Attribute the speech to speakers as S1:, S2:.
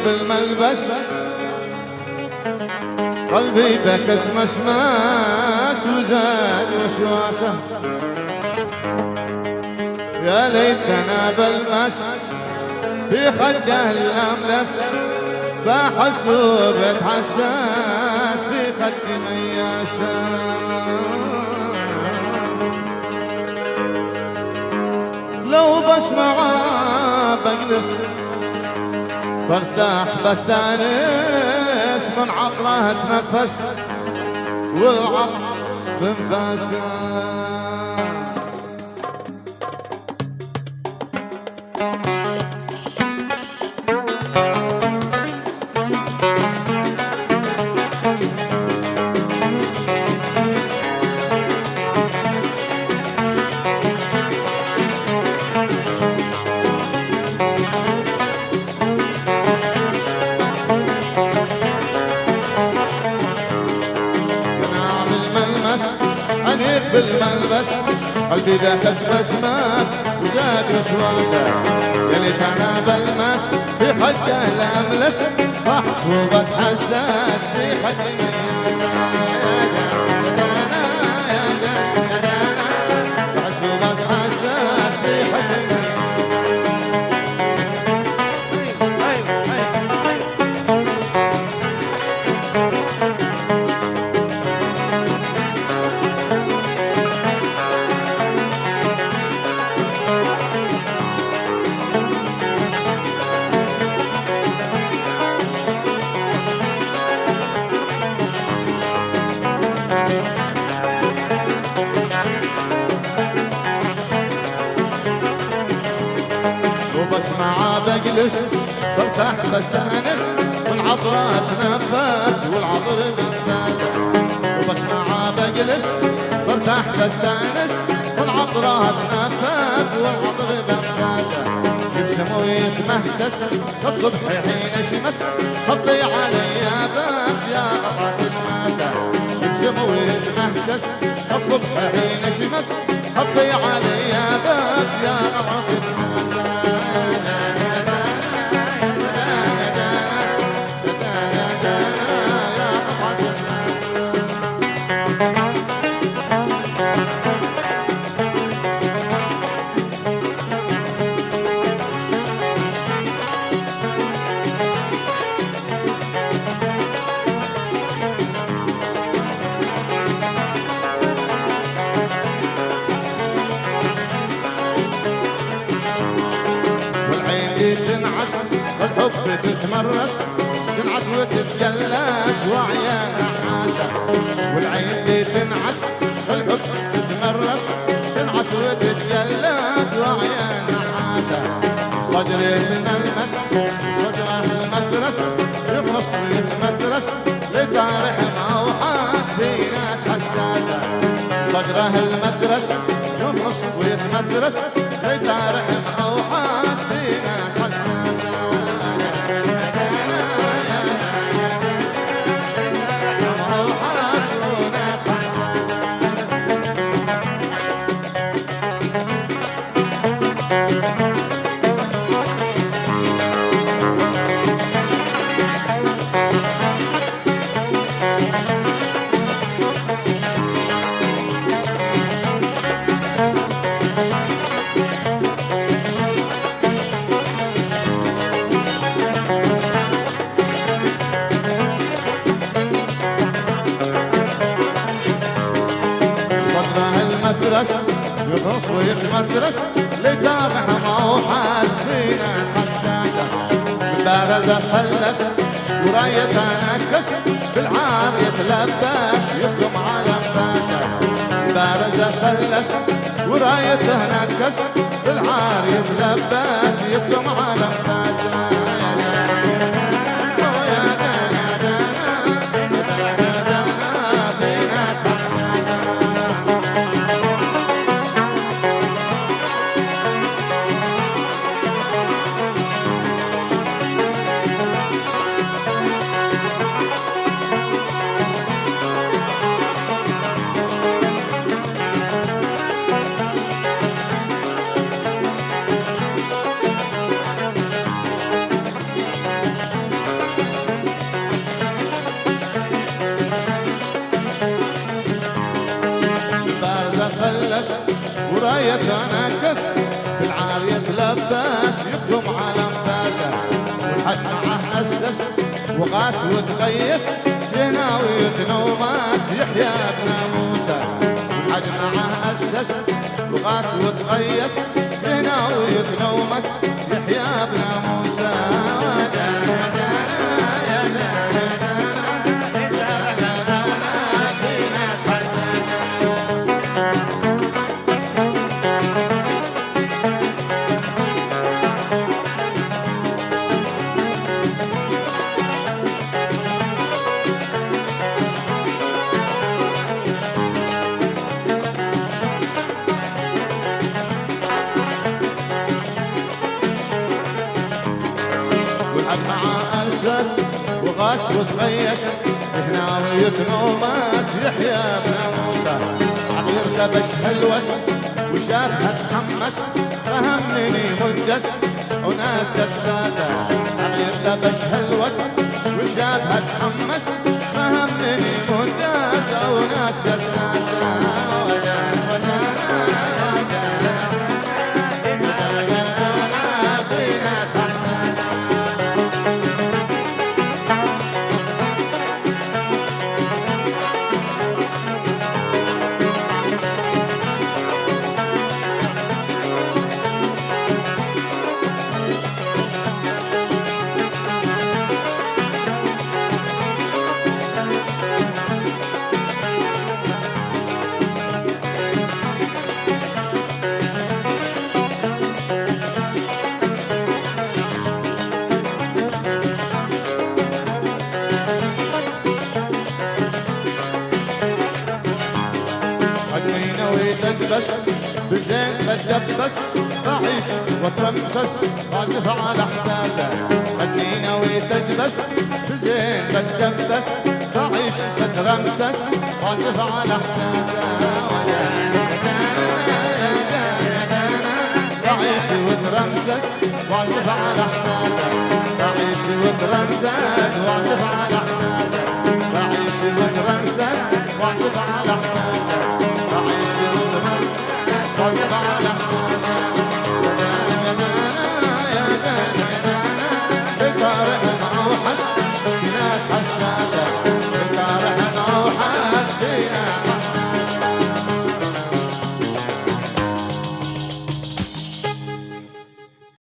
S1: بالملبس قلبي بكت مشماس وزاد وسواسه يا ليتنا بلمس في خده الأملس فحسوبة حساس في خد مياسة لو بسمعه بجلس برتاح بستانس من عطره اتنفس والعطر بنفاسه بالملبس قلبي ذاك مسماس وزاد وسواسه يا ليت انا بلمس في خده الاملس محسوبة حساس في خد مياسه يا دانا محسوبة حساس في خد مياسه وبسمعه بجلس برتاح بستانس والعطره اتنفس والعطر بنفاسه وبسمعه بجلس برتاح بستانس والعطره اتنفس والعطر بنفاسه يبسم ويتمهسس الصبح حين شمس خطي علي بس يا قطعة الماسه يبسم ويتمهسس الصبح حين شمس خطي علي بس يا قطعة الماسه تنعس والحب تتمرس تنعس وتتجلش وعيان نحاسه والعين اللي تنعس والحب تتمرس تنعس وتتجلش وعيان نحاسه صدري من المس صدره المدرس يفرص ويتمدرس لتارح موحاس في ناس حساسه صدره المدرس يفرص ويتمدرس لتارح موحاس في ناس حساسه يخص ويتمدرس لتابع موحاس في ناس حساسه بارزه فلس ورايته نكس بالعار يتلبس يبقم على انفاسه بارزه فلس ورايته نكس بالعار يتلبس يبقم على انفاسه وراية تنكس بالعار يتلبس يقدم على انفاسه والحد معه أسس وغاس وتغيس يناوي يتنومس يحيى ابن موسى والحد معه أسس وغاس وتغيس يناوي يتنومس يحيى ابن موسى وغاش وتغيس هنا ويتنومس يحيى ابن موسى عطير دبش هلوس وشافها تحمس فهمني مدس وناس دساسة عطير دبش هلوس وشافها تحمس فهمني مدس وناس دساسة بس بزين بتدبس بعيش واترمسس عازف على احساسه خليني ناوي تدبس بزين بتدبس بعيش بترمسس عازف على احساسه بعيش وترمسس وعازف على احساسه بعيش وترمسس وعازف